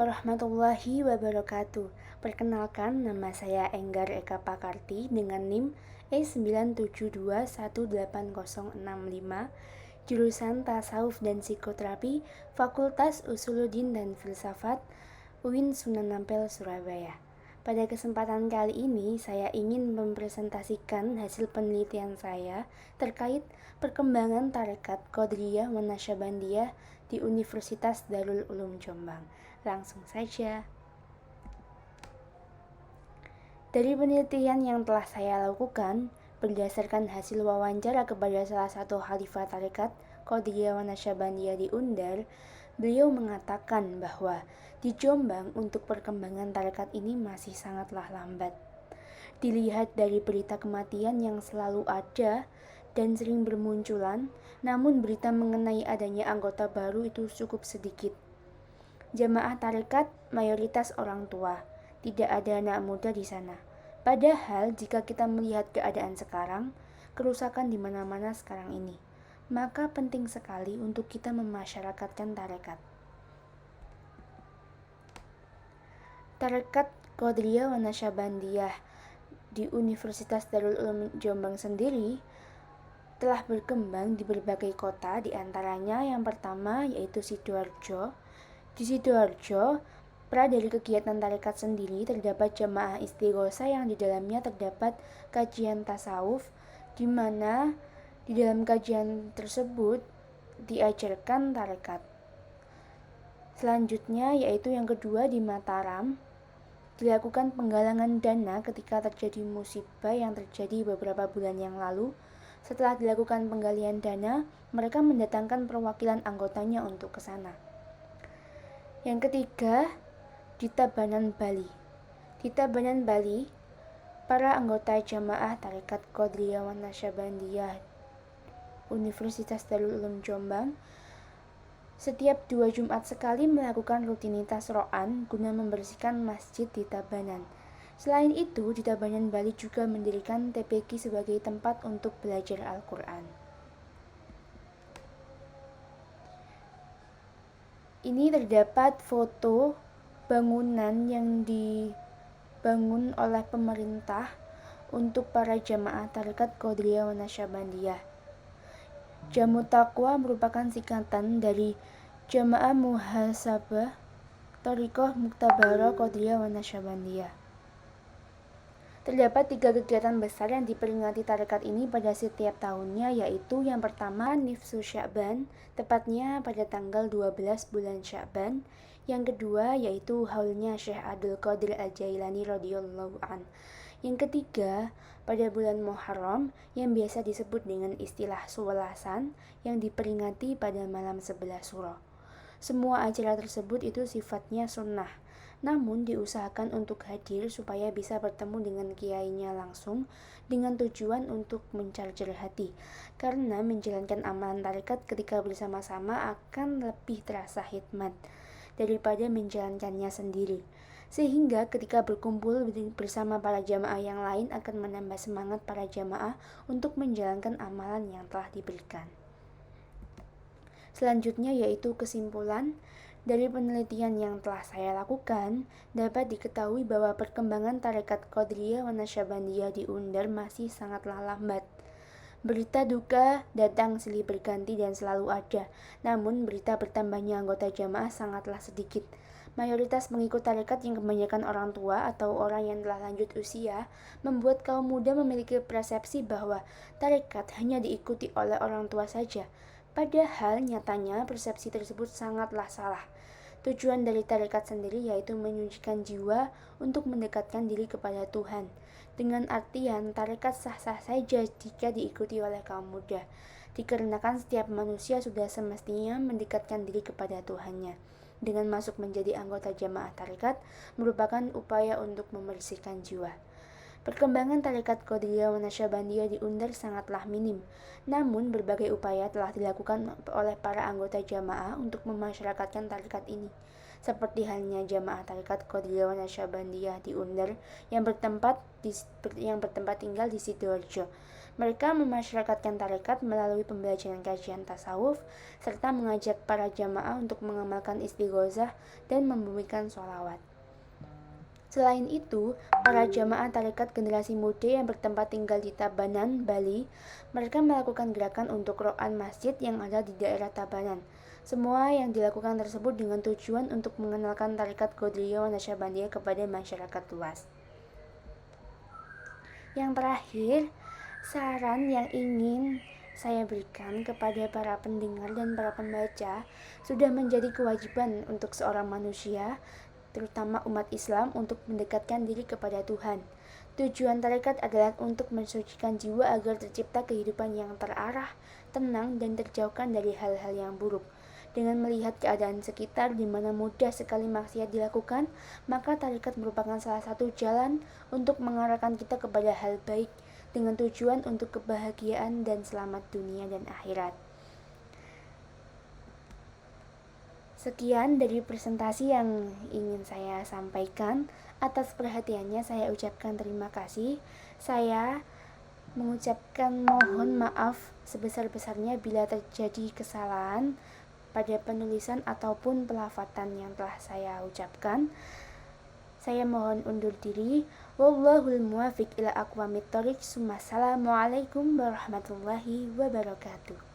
warahmatullahi wabarakatuh. Perkenalkan, nama saya Enggar Eka Pakarti dengan NIM E9721865, jurusan Tasawuf dan Psikoterapi, Fakultas Usuluddin dan Filsafat, UIN Sunan Ampel, Surabaya. Pada kesempatan kali ini, saya ingin mempresentasikan hasil penelitian saya terkait perkembangan tarekat Qadiriyah wa Naqsyabandiyah di Universitas Darul Ulum Jombang. Langsung saja. Dari penelitian yang telah saya lakukan, berdasarkan hasil wawancara kepada salah satu khalifah tarekat Qadiriyah wa Naqsyabandiyah di Undar, beliau mengatakan bahwa di Jombang untuk perkembangan tarekat ini masih sangatlah lambat. Dilihat dari berita kematian yang selalu ada dan sering bermunculan, namun berita mengenai adanya anggota baru itu cukup sedikit. Jamaah tarekat mayoritas orang tua, tidak ada anak muda di sana. Padahal jika kita melihat keadaan sekarang, kerusakan di mana-mana sekarang ini, maka penting sekali untuk kita memasyarakatkan tarekat. Tarekat Qadiriyah wa Naqsyabandiyah di Universitas Darul Ulum Jombang sendiri telah berkembang di berbagai kota, di antaranya yang pertama yaitu Sidoarjo. Di Sidoarjo, dari kegiatan tarekat sendiri terdapat jamaah istighosa yang di dalamnya terdapat kajian tasawuf, di mana di dalam kajian tersebut diajarkan tarekat. Selanjutnya yaitu yang kedua di Mataram, dilakukan penggalangan dana ketika terjadi musibah yang terjadi beberapa bulan yang lalu. Setelah dilakukan penggalian dana, mereka mendatangkan perwakilan anggotanya untuk ke sana. Yang ketiga, di Tabanan, Bali. Di Tabanan, Bali, para anggota jamaah tarekat Qadiriyah wa Naqsyabandiyah Universitas Darul Ulum Jombang setiap 2 Jumat sekali melakukan rutinitas ro'an guna membersihkan masjid di Tabanan. Selain itu, di Tabanan, Bali juga mendirikan TPQ sebagai tempat untuk belajar Al-Quran. Ini terdapat foto bangunan yang dibangun oleh pemerintah untuk para jamaah tarekat Qadiriyah wa Naqsyabandiyah. Jamu Taqwa merupakan singkatan dari Jamaah Muhasabah Thariqah Muktabarah Qadiriyah wa Naqsyabandiyah. Terdapat 3 kegiatan besar yang diperingati tarekat ini pada setiap tahunnya, yaitu yang pertama Nifsu Sya'ban, tepatnya pada tanggal 12 bulan Sya'ban. Yang kedua yaitu haulnya Syekh Abdul Qadir Al-Jailani radhiyallahu an. Yang ketiga pada bulan Muharram yang biasa disebut dengan istilah Suwelasan, yang diperingati pada malam 11 Suro. Semua acara tersebut itu sifatnya sunnah, namun diusahakan untuk hadir supaya bisa bertemu dengan kiainya langsung dengan tujuan untuk mencarger hati, karena menjalankan amalan tarekat ketika bersama-sama akan lebih terasa hikmat daripada menjalankannya sendiri, sehingga ketika berkumpul bersama para jamaah yang lain akan menambah semangat para jamaah untuk menjalankan amalan yang telah diberikan. Selanjutnya yaitu kesimpulan. Dari penelitian yang telah saya lakukan, dapat diketahui bahwa perkembangan tarekat Qadiriyah wa Naqsyabandiyah di Undar masih sangatlah lambat. Berita duka datang silih berganti dan selalu ada, namun berita bertambahnya anggota jamaah sangatlah sedikit. Mayoritas pengikut tarekat yang kebanyakan orang tua atau orang yang telah lanjut usia membuat kaum muda memiliki persepsi bahwa tarekat hanya diikuti oleh orang tua saja. Padahal nyatanya persepsi tersebut sangatlah salah. Tujuan dari tarekat sendiri yaitu menyucikan jiwa untuk mendekatkan diri kepada Tuhan. Dengan artian tarekat sah-sah saja jika diikuti oleh kaum muda, dikarenakan setiap manusia sudah semestinya mendekatkan diri kepada Tuhannya. Dengan masuk menjadi anggota jamaah tarekat merupakan upaya untuk membersihkan jiwa. Perkembangan tarekat Qadiriyah wa Naqsyabandiyah di Undar sangatlah minim, namun berbagai upaya telah dilakukan oleh para anggota jamaah untuk memasyarakatkan tarekat ini. seperti halnya jamaah tarekat Qadiriyah Nasyabandiyah di Under yang bertempat tinggal di Sidoarjo. Mereka memasyarakatkan tarekat melalui pembelajaran kajian tasawuf serta mengajak para jamaah untuk mengamalkan istighosah dan membumikan sholawat. Selain itu, para jamaah tarekat generasi muda yang bertempat tinggal di Tabanan, Bali, mereka melakukan gerakan untuk ro'an masjid yang ada di daerah Tabanan. Semua yang dilakukan tersebut dengan tujuan untuk mengenalkan tarekat Qadiriyah Nasyabandiyah kepada masyarakat luas. Yang terakhir, saran yang ingin saya berikan kepada para pendengar dan para pembaca, sudah menjadi kewajiban untuk seorang manusia, terutama umat Islam, untuk mendekatkan diri kepada Tuhan. Tujuan tarekat adalah untuk mensucikan jiwa agar tercipta kehidupan yang terarah, tenang, dan terjauhkan dari hal-hal yang buruk. Dengan melihat keadaan sekitar di mana mudah sekali maksiat dilakukan, maka tarekat merupakan salah satu jalan untuk mengarahkan kita kepada hal baik dengan tujuan untuk kebahagiaan dan selamat dunia dan akhirat. Sekian dari presentasi yang ingin saya sampaikan. Atas perhatiannya saya ucapkan terima kasih. Saya mengucapkan mohon maaf sebesar-besarnya bila terjadi kesalahan pada penulisan ataupun pelafatan yang telah saya ucapkan. Saya mohon undur diri. Wallahul muwaffiq ila aqwamit thoriq. Assalamualaikum warahmatullahi wabarakatuh.